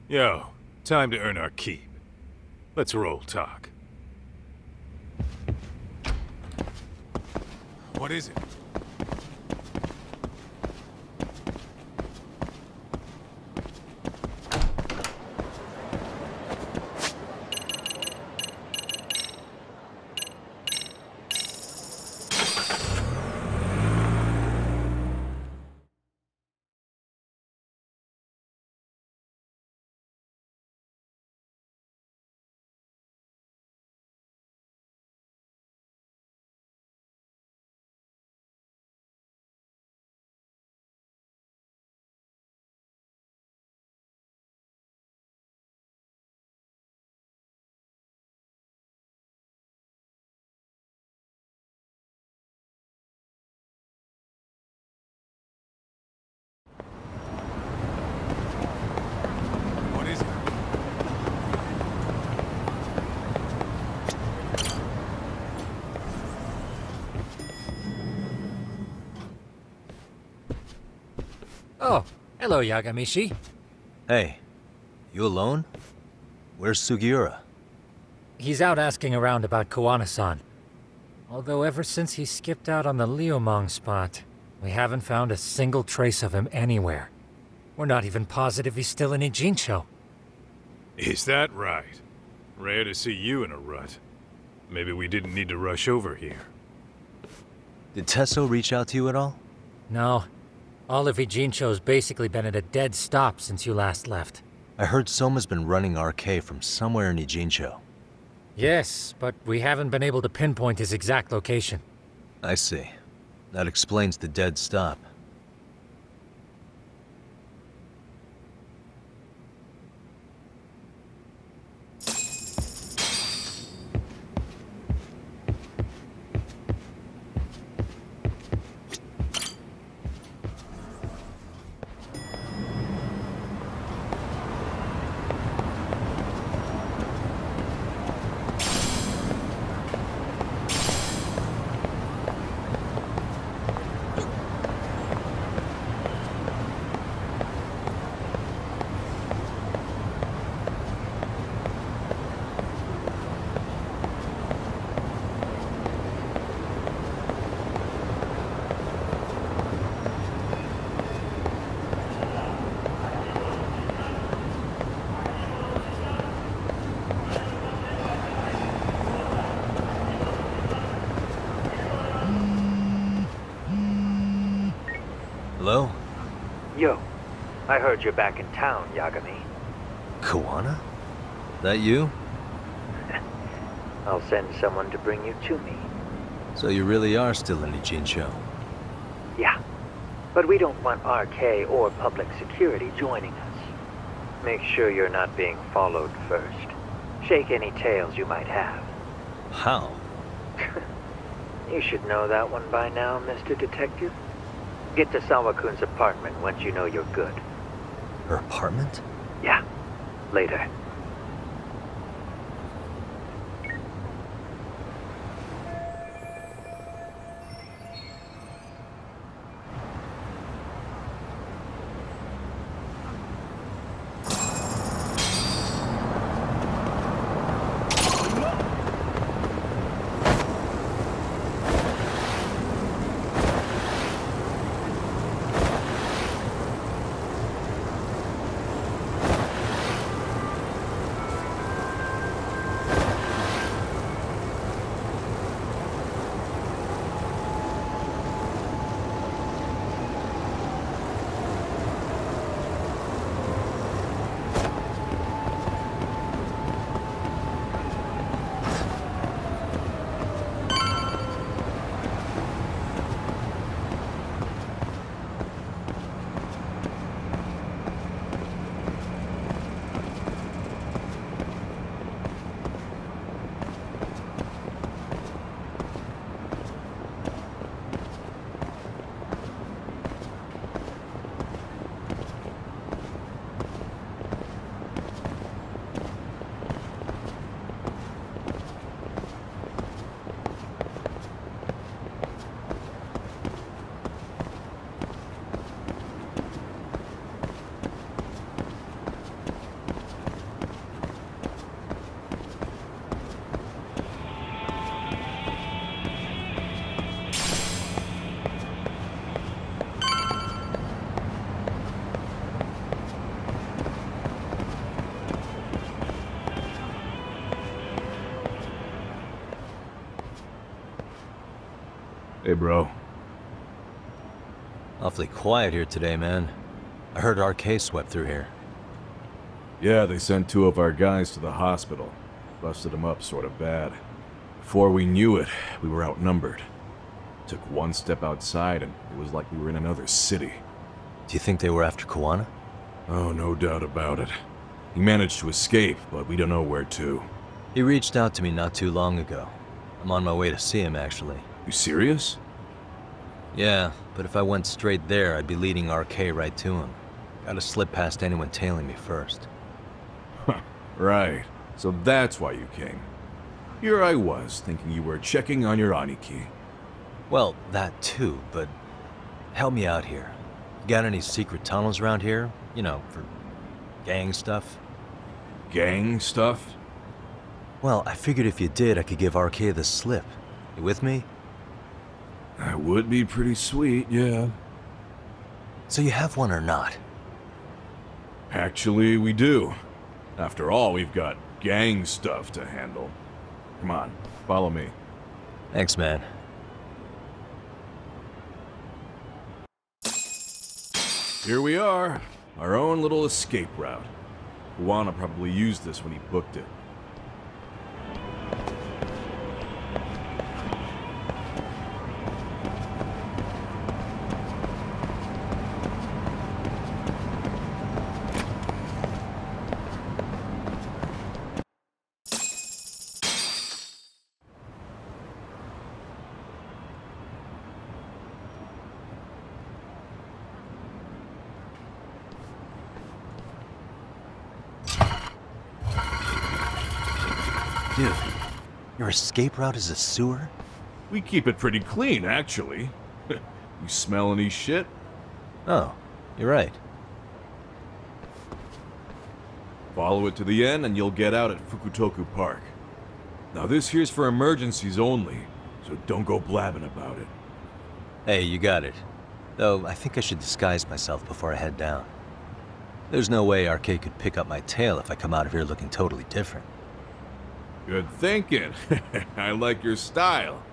Yo, time to earn our keep. Let's roll talk. What is it? What is it? Oh, hello, Yagamishi. Hey, you alone? Where's Sugiura? He's out asking around about Koana-san. Although ever since he skipped out on the Liumang spot, we haven't found a single trace of him anywhere. We're not even positive he's still in Ijincho. Is that right? Rare to see you in a rut. Maybe we didn't need to rush over here. Did Tesso reach out to you at all? No. All of Ijincho's basically been at a dead stop since you last left. I heard Soma's been running RK from somewhere in Ijincho. Yes, but we haven't been able to pinpoint his exact location. I see. That explains the dead stop. Hello? Yo, I heard you're back in town, Yagami. Koana? That you? I'll send someone to bring you to me. So you really are still in Ijincho? Yeah, but we don't want RK or public security joining us. Make sure you're not being followed first. Shake any tails you might have. How? You should know that one by now, Mr. Detective. Get to Sawa-kun's apartment once you know you're good. Her apartment? Yeah, later. Hey, bro. Awfully quiet here today, man. I heard RK swept through here. Yeah, they sent 2 of our guys to the hospital. Busted them up sort of bad. Before we knew it, we were outnumbered. Took one step outside and it was like we were in another city. Do you think they were after Kuwana? Oh, no doubt about it. He managed to escape, but we don't know where to. He reached out to me not too long ago. I'm on my way to see him, actually. You serious? Yeah, but if I went straight there, I'd be leading RK right to him. Gotta slip past anyone tailing me first. Right. So that's why you came. Here I was, thinking you were checking on your Aniki. Well, that too, but help me out here. You got any secret tunnels around here? You know, for gang stuff? Gang stuff? Well, I figured if you did, I could give RK the slip. You with me? That would be pretty sweet, yeah. So you have one or not? Actually, we do. After all, we've got gang stuff to handle. Come on, follow me. Thanks, man. Here we are. Our own little escape route. Kuwana probably used this when he booked it. Dude, your escape route is a sewer? We keep it pretty clean, actually. You smell any shit? Oh, you're right. Follow it to the end and you'll get out at Fukutoku Park. Now this here's for emergencies only, so don't go blabbing about it. Hey, you got it. Though, I think I should disguise myself before I head down. There's no way RK could pick up my tail if I come out of here looking totally different. Good thinking. I like your style.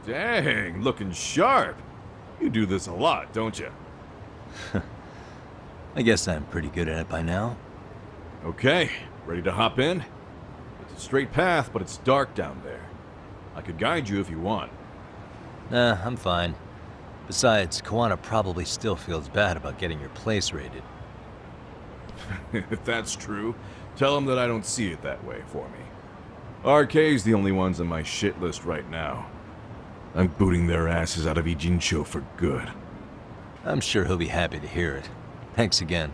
Dang, looking sharp. You do this a lot, don't you? I guess I'm pretty good at it by now. Okay, ready to hop in? It's a straight path, but it's dark down there. I could guide you if you want. Nah, I'm fine. Besides, Kuwana probably still feels bad about getting your place raided. If that's true, tell him that I don't see it that way for me. RK's the only ones on my shit list right now. I'm booting their asses out of Ijincho for good. I'm sure he'll be happy to hear it. Thanks again.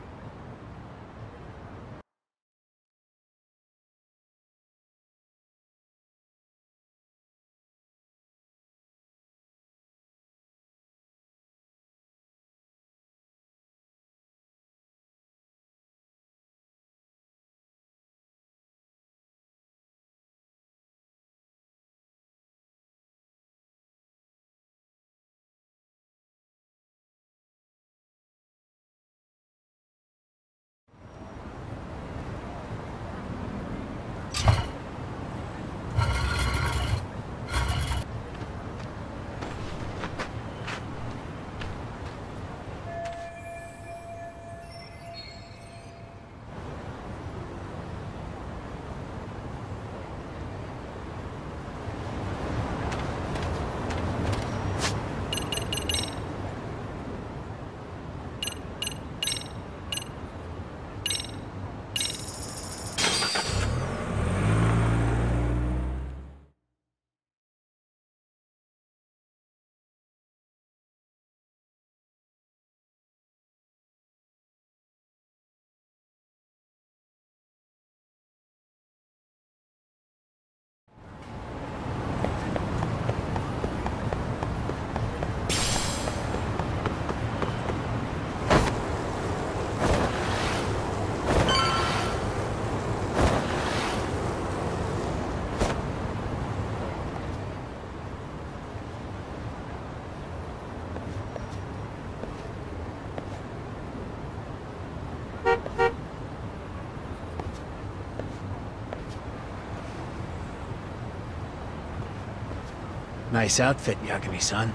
Nice outfit, Yagami-san.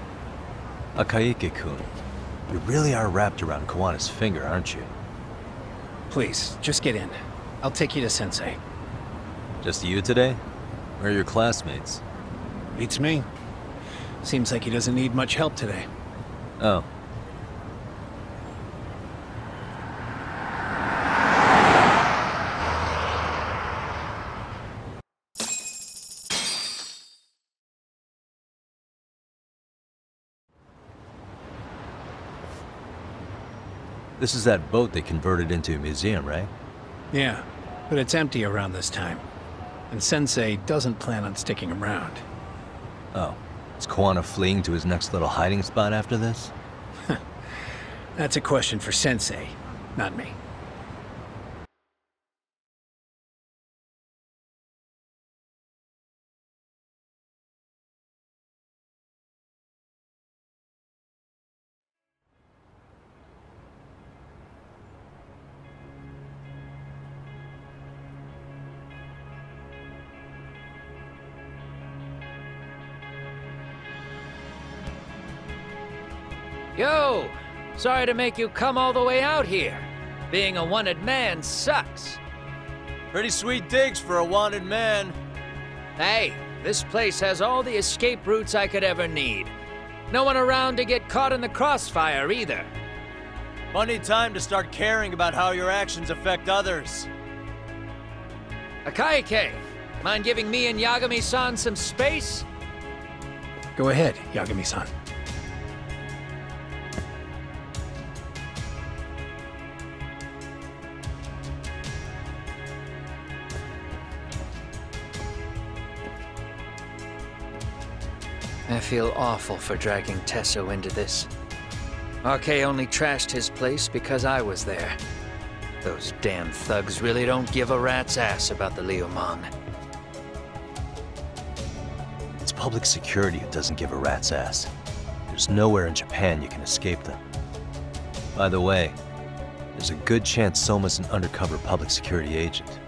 Akaike-kun, you really are wrapped around Kawana's finger, aren't you? Please, just get in. I'll take you to Sensei. Just you today? Where are your classmates? Beats me. Seems like he doesn't need much help today. Oh. This is that boat they converted into a museum, right? Yeah, but it's empty around this time. And Sensei doesn't plan on sticking around. Oh. Is Kawana fleeing to his next little hiding spot after this? That's a question for Sensei, not me. Yo! Sorry to make you come all the way out here. Being a wanted man sucks. Pretty sweet digs for a wanted man. Hey, this place has all the escape routes I could ever need. No one around to get caught in the crossfire either. Funny time to start caring about how your actions affect others. Akaike, mind giving me and Yagami-san some space? Go ahead, Yagami-san. I feel awful for dragging Tesso into this. RK only trashed his place because I was there. Those damn thugs really don't give a rat's ass about the Liumang. It's public security who doesn't give a rat's ass. There's nowhere in Japan you can escape them. By the way, there's a good chance Soma's an undercover public security agent,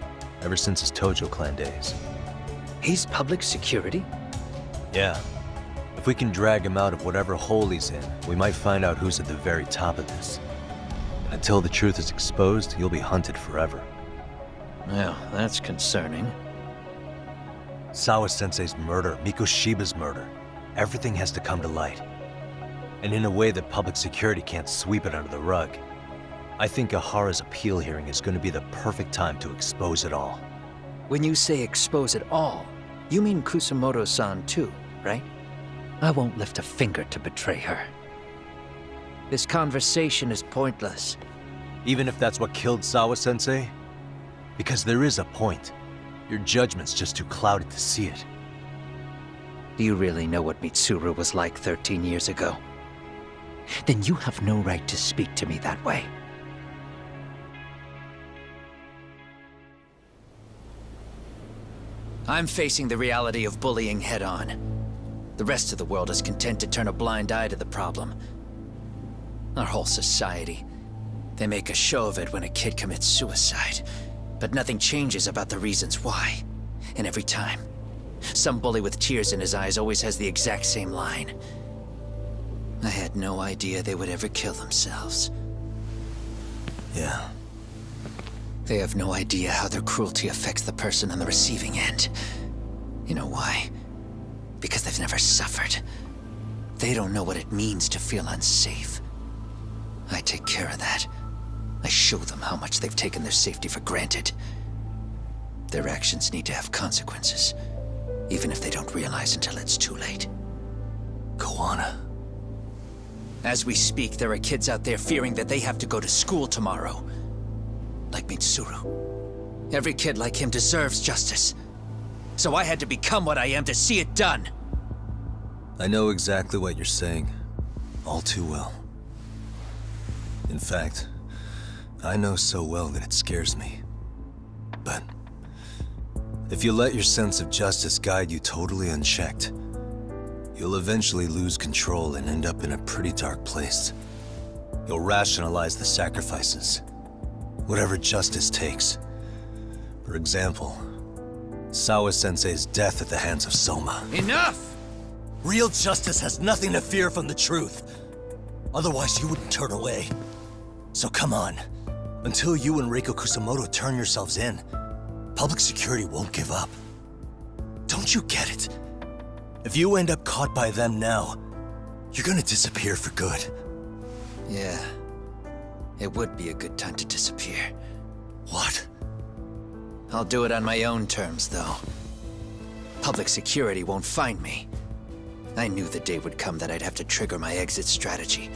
ever since his Tojo clan days. He's public security? Yeah. If we can drag him out of whatever hole he's in, we might find out who's at the very top of this. Until the truth is exposed, he'll be hunted forever. Well, that's concerning. Sawa-sensei's murder, Mikoshiba's murder. Everything has to come to light. And in a way that public security can't sweep it under the rug. I think Ahara's appeal hearing is going to be the perfect time to expose it all. When you say expose it all, you mean Kusamoto-san too, right? I won't lift a finger to betray her. This conversation is pointless. Even if that's what killed Sawa-sensei? Because there is a point. Your judgment's just too clouded to see it. Do you really know what Mitsuru was like 13 years ago? Then you have no right to speak to me that way. I'm facing the reality of bullying head-on. The rest of the world is content to turn a blind eye to the problem. Our whole society. They make a show of it when a kid commits suicide. But nothing changes about the reasons why. And every time, some bully with tears in his eyes always has the exact same line. I had no idea they would ever kill themselves. Yeah. They have no idea how their cruelty affects the person on the receiving end. You know why? Because they've never suffered. They don't know what it means to feel unsafe. I take care of that. I show them how much they've taken their safety for granted. Their actions need to have consequences, even if they don't realize until it's too late. Kawana. As we speak, there are kids out there fearing that they have to go to school tomorrow. Like Mitsuru. Every kid like him deserves justice. So I had to become what I am to see it done. I know exactly what you're saying. All too well. In fact, I know so well that it scares me. But if you let your sense of justice guide you totally unchecked, you'll eventually lose control and end up in a pretty dark place. You'll rationalize the sacrifices, whatever justice takes. For example, Sawa-sensei's death at the hands of Soma. Enough! Real justice has nothing to fear from the truth. Otherwise, you wouldn't turn away. So come on. Until you and Reiko Kusamoto turn yourselves in, public security won't give up. Don't you get it? If you end up caught by them now, you're gonna disappear for good. Yeah. It would be a good time to disappear. What? I'll do it on my own terms, though. Public security won't find me. I knew the day would come that I'd have to trigger my exit strategy.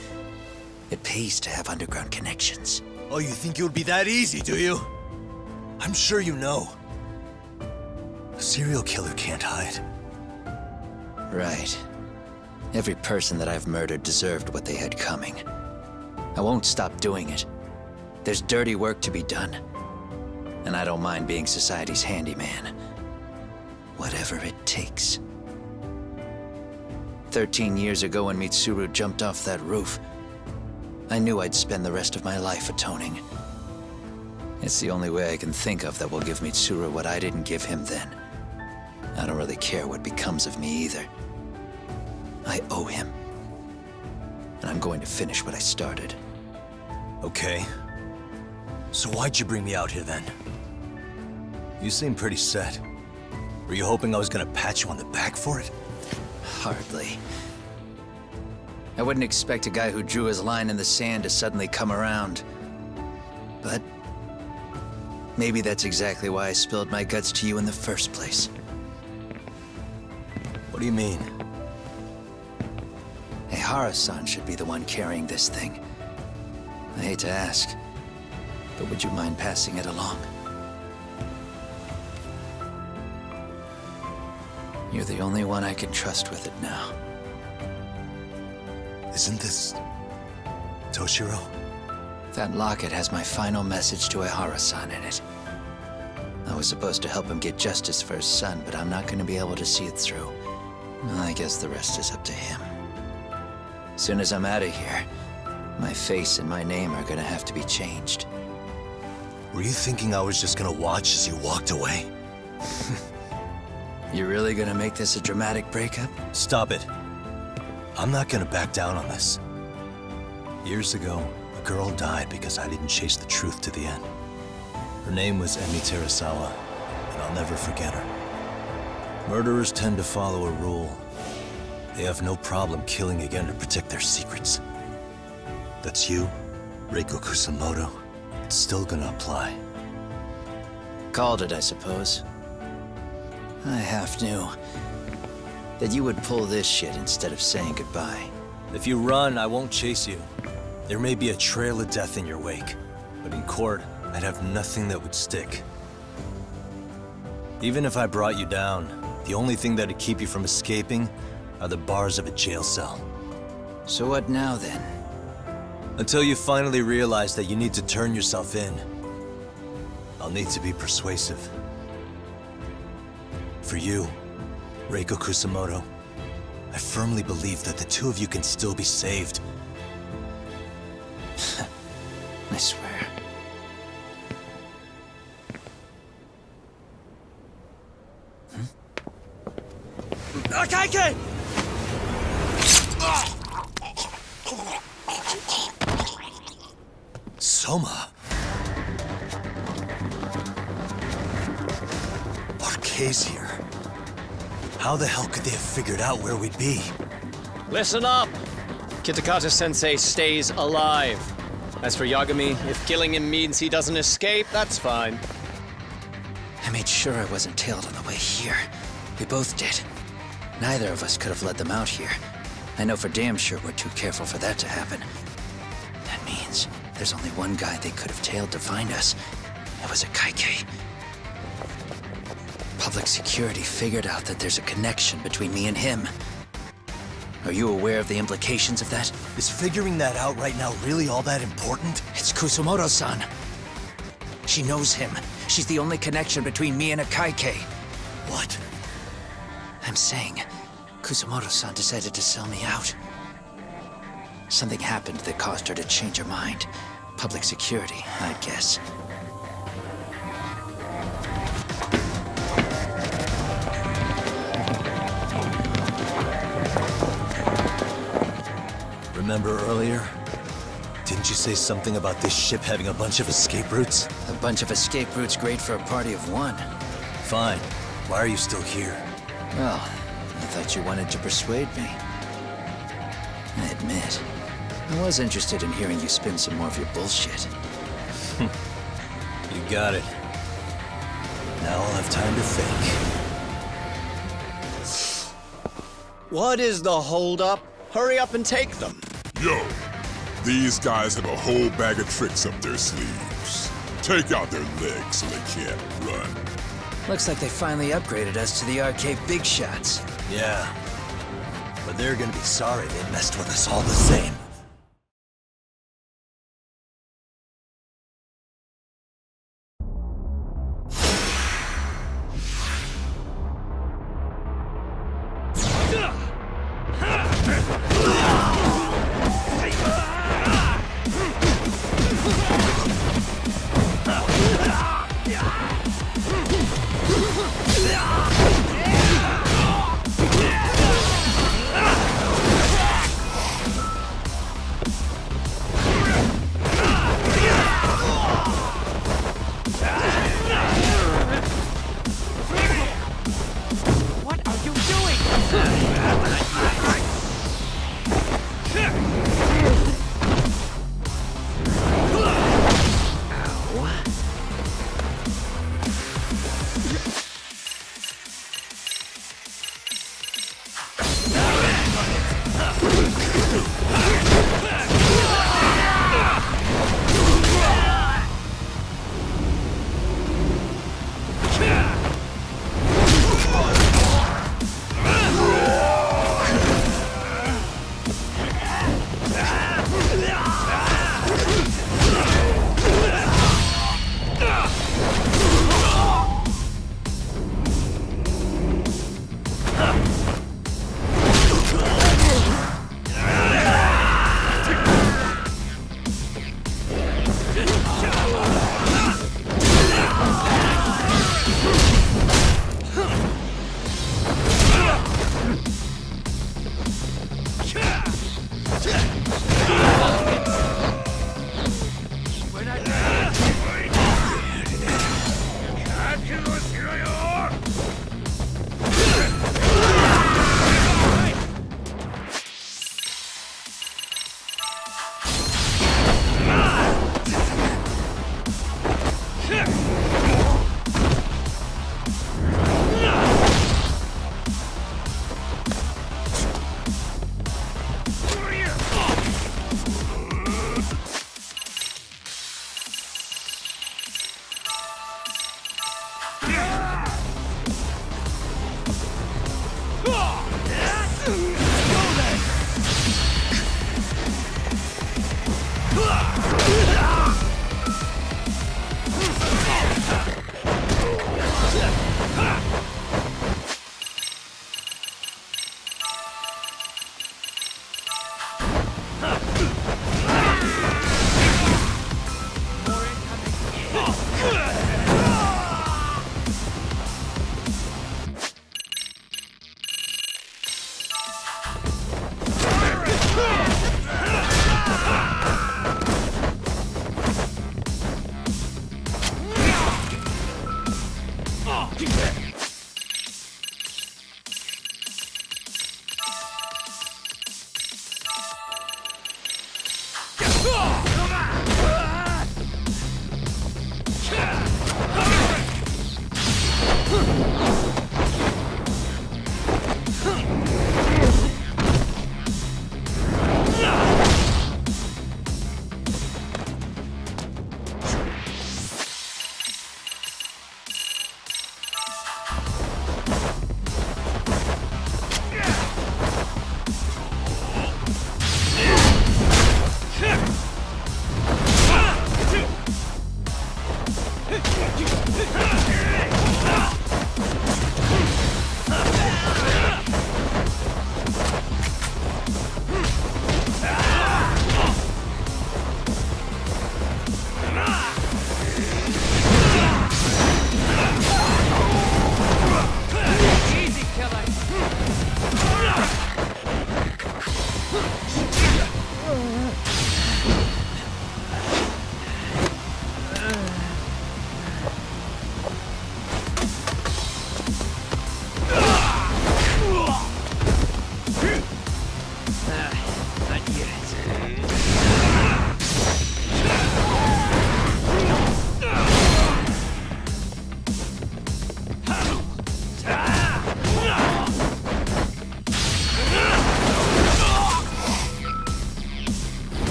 It pays to have underground connections. Oh, you think it would be that easy, do you? I'm sure you know. A serial killer can't hide. Right. Every person that I've murdered deserved what they had coming. I won't stop doing it. There's dirty work to be done. And I don't mind being society's handyman. Whatever it takes. 13 years ago when Mitsuru jumped off that roof, I knew I'd spend the rest of my life atoning. It's the only way I can think of that will give Mitsuru what I didn't give him then. I don't really care what becomes of me either. I owe him. And I'm going to finish what I started. Okay. So why'd you bring me out here then? You seem pretty set. Were you hoping I was gonna pat you on the back for it? Hardly. I wouldn't expect a guy who drew his line in the sand to suddenly come around. But maybe that's exactly why I spilled my guts to you in the first place. What do you mean? Ehara-san should be the one carrying this thing. I hate to ask, but would you mind passing it along? You're the only one I can trust with it now. Isn't this... Toshiro? That locket has my final message to Ehara-san in it. I was supposed to help him get justice for his son, but I'm not going to be able to see it through. I guess the rest is up to him. Soon as I'm out of here, my face and my name are gonna have to be changed. Were you thinking I was just gonna watch as you walked away? You really gonna make this a dramatic breakup? Stop it. I'm not gonna back down on this. Years ago, a girl died because I didn't chase the truth to the end. Her name was Emi Terasawa, and I'll never forget her. Murderers tend to follow a rule. They have no problem killing again to protect their secrets. That's you, Reiko Kusamoto. It's still gonna apply. Called it, I suppose. I half knew that you would pull this shit instead of saying goodbye. If you run, I won't chase you. There may be a trail of death in your wake, but in court, I'd have nothing that would stick. Even if I brought you down, the only thing that'd keep you from escaping are the bars of a jail cell. So what now, then? Until you finally realize that you need to turn yourself in, I'll need to be persuasive. For you, Reiko Kusamoto, I firmly believe that the two of you can still be saved. I swear. Akaike! Soma. RK's here. How the hell could they have figured out where we'd be? Listen up! Kitakata-sensei stays alive. As for Yagami, if killing him means he doesn't escape, that's fine. I made sure I wasn't tailed on the way here. We both did. Neither of us could have led them out here. I know for damn sure we're too careful for that to happen. That means there's only one guy they could have tailed to find us. It was a Kaike. Public security figured out that there's a connection between me and him. Are you aware of the implications of that? Is figuring that out right now really all that important? It's Kusamoto-san. She knows him. She's the only connection between me and a Kaike. What? I'm saying, Kusamoto-san decided to sell me out. Something happened that caused her to change her mind. Public security, I'd guess. say something about this ship having a bunch of escape routes? A bunch of escape routes great for a party of one. Fine. Why are you still here? Well, I thought you wanted to persuade me. I admit, I was interested in hearing you spin some more of your bullshit. You got it. Now I'll have time to think. What is the holdup? Hurry up and take them. Yo, these guys have a whole bag of tricks up their sleeves. Take out their legs so they can't run. Looks like they finally upgraded us to the arcade big shots. Yeah. But they're gonna be sorry they messed with us all the same.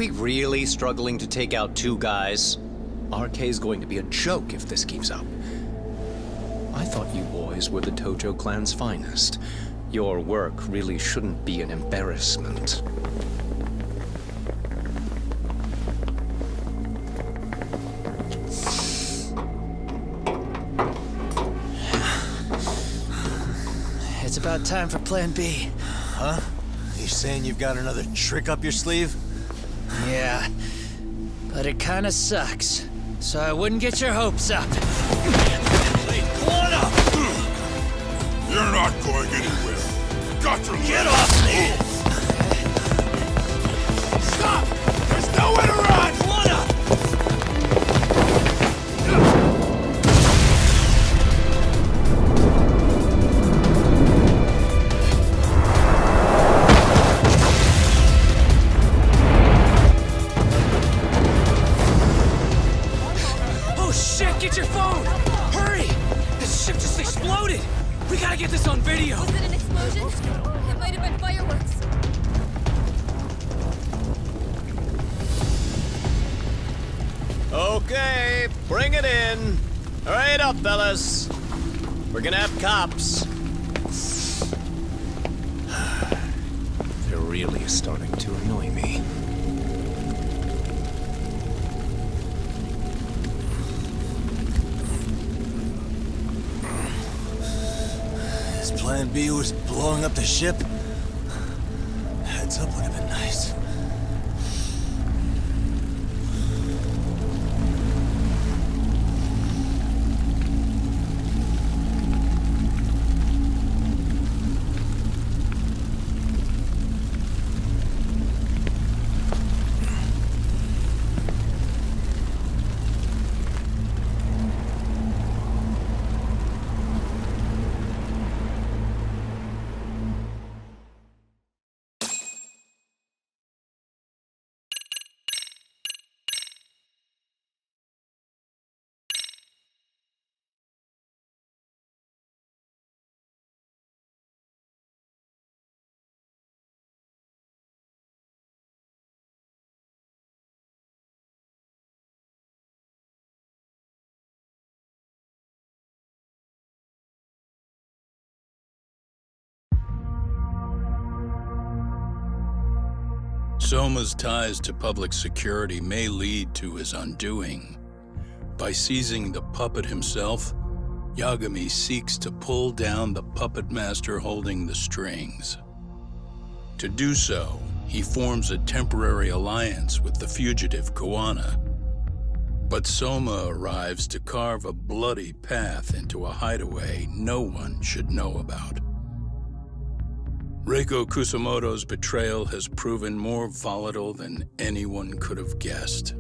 we really struggling to take out 2 guys? RK's going to be a joke if this keeps up. I thought you boys were the Tojo clan's finest. Your work really shouldn't be an embarrassment. It's about time for Plan B. Huh? You saying you've got another trick up your sleeve? Yeah, but it kinda sucks. So I wouldn't get your hopes up. You're not going anywhere. Got to Get off me! Stop! There's nowhere to run! Oh shit, get your phone! Hurry! This ship just exploded! We gotta get this on video! Was it an explosion? It might have been fireworks. Okay, bring it in. Hurry it up, fellas. We're gonna have cops. They're really starting to annoy me. His plan B was blowing up the ship? Heads up would have been nice. Soma's ties to public security may lead to his undoing. By seizing the puppet himself, Yagami seeks to pull down the puppet master holding the strings. To do so, he forms a temporary alliance with the fugitive Kuwana. But Soma arrives to carve a bloody path into a hideaway no one should know about. Reiko Kusamoto's betrayal has proven more volatile than anyone could have guessed.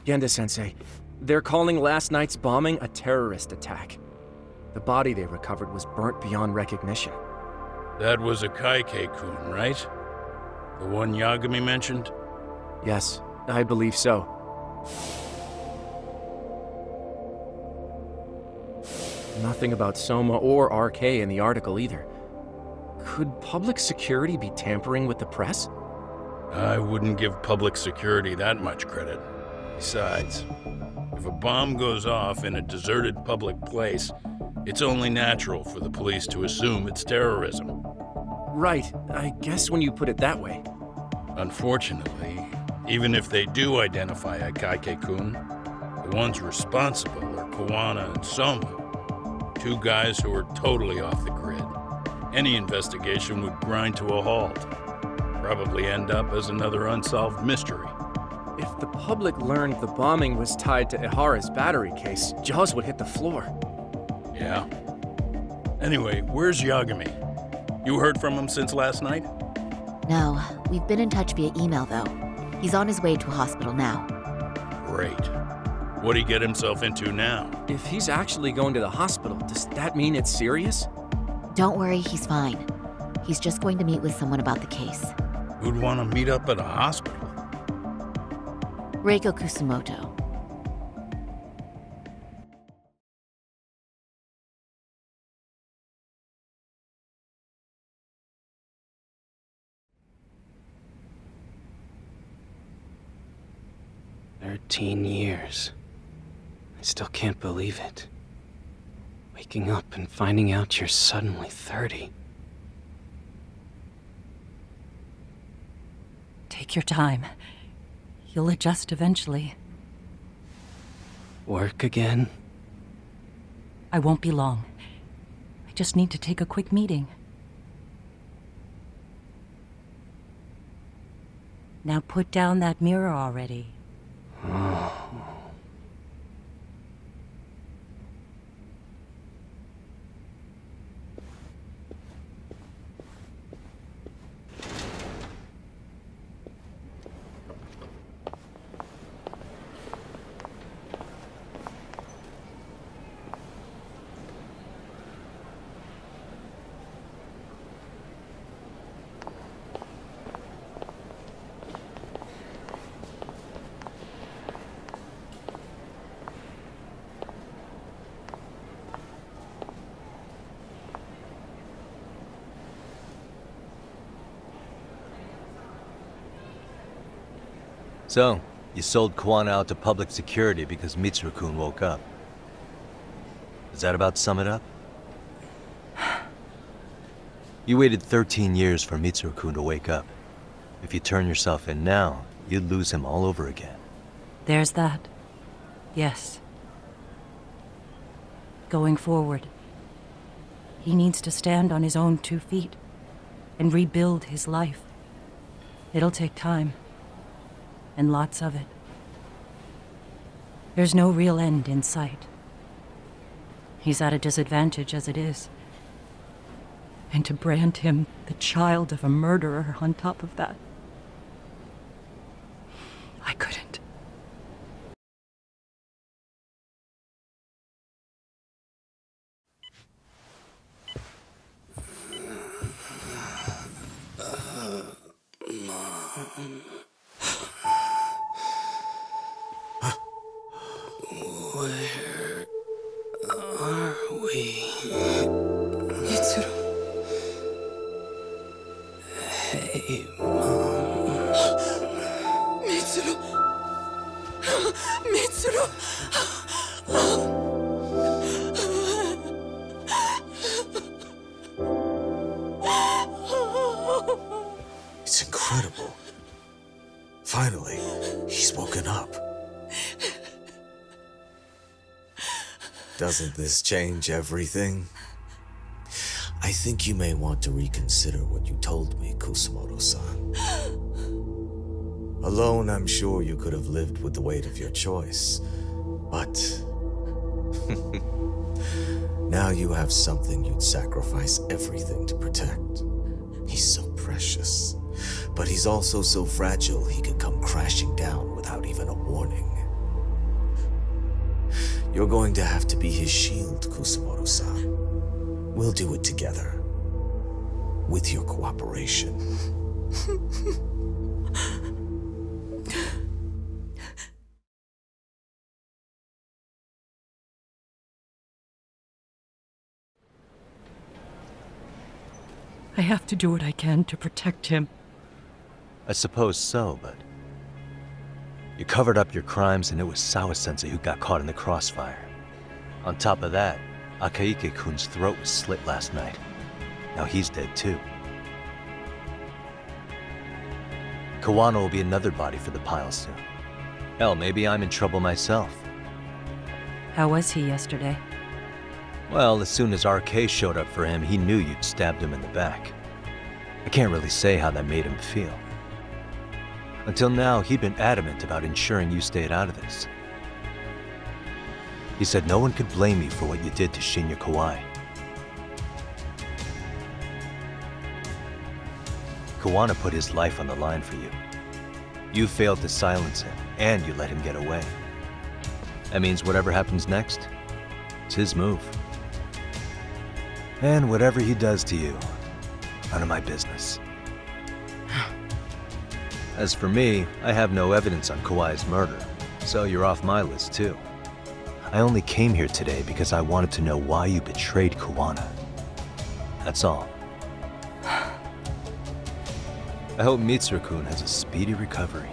Genda-sensei, they're calling last night's bombing a terrorist attack. The body they recovered was burnt beyond recognition. That was a Kaike-kun, right? The one Yagami mentioned? Yes, I believe so. Nothing about Soma or RK in the article either. Could public security be tampering with the press? I wouldn't give public security that much credit. Besides, if a bomb goes off in a deserted public place, it's only natural for the police to assume it's terrorism. Right, I guess when you put it that way. Unfortunately, even if they do identify a Kaike-kun, the ones responsible are Kuwana and Soma, 2 guys who are totally off the grid. Any investigation would grind to a halt, probably end up as another unsolved mystery. If the public learned the bombing was tied to Ihara's battery case, jaws would hit the floor. Yeah. Anyway, where's Yagami? You heard from him since last night? No, we've been in touch via email, though. He's on his way to a hospital now. Great. What'd he get himself into now? If he's actually going to the hospital, does that mean it's serious? Don't worry, he's fine. He's just going to meet with someone about the case. Who'd want to meet up at a hospital? Reiko Kusumoto. "13 years. I still can't believe it. Waking up and finding out you're suddenly 30. Take your time. You'll adjust eventually. Work again? I won't be long. I just need to take a quick meeting. Now put down that mirror already. So, you sold Kwan out to public security because Mitsuru-kun woke up. Does that about sum it up? You waited 13 years for Mitsuru-kun to wake up. If you turn yourself in now, you'd lose him all over again. There's that. Yes. Going forward, he needs to stand on his own 2 feet and rebuild his life. It'll take time. And lots of it. There's no real end in sight. He's at a disadvantage as it is. And to brand him the child of a murderer on top of that, I couldn't. Where are we? Mitsuru. Hey, Mom. Mitsuru. Mitsuru. It's incredible. Finally, he's woken up. Doesn't this change everything? I think you may want to reconsider what you told me, Kusumoto-san. Alone, I'm sure you could have lived with the weight of your choice. But... now you have something you'd sacrifice everything to protect. He's so precious. But he's also so fragile he could come crashing down without even a warning. You're going to have to be his shield, Kusumoto-san. We'll do it together. With your cooperation. I have to do what I can to protect him. I suppose so, but... you covered up your crimes and it was Sawa-sensei who got caught in the crossfire. On top of that, Akaike-kun's throat was slit last night. Now he's dead too. Kawano will be another body for the pile soon. Hell, maybe I'm in trouble myself. How was he yesterday? Well, as soon as RK showed up for him, he knew you'd stabbed him in the back. I can't really say how that made him feel. Until now, he'd been adamant about ensuring you stayed out of this. He said no one could blame you for what you did to Shinya Kawai. Kawana put his life on the line for you. You failed to silence him, and you let him get away. That means whatever happens next, it's his move. And whatever he does to you, none of my business. As for me, I have no evidence on Kawhi's murder, so you're off my list too. I only came here today because I wanted to know why you betrayed Kuwana. That's all. I hope Mitsuru-kun has a speedy recovery.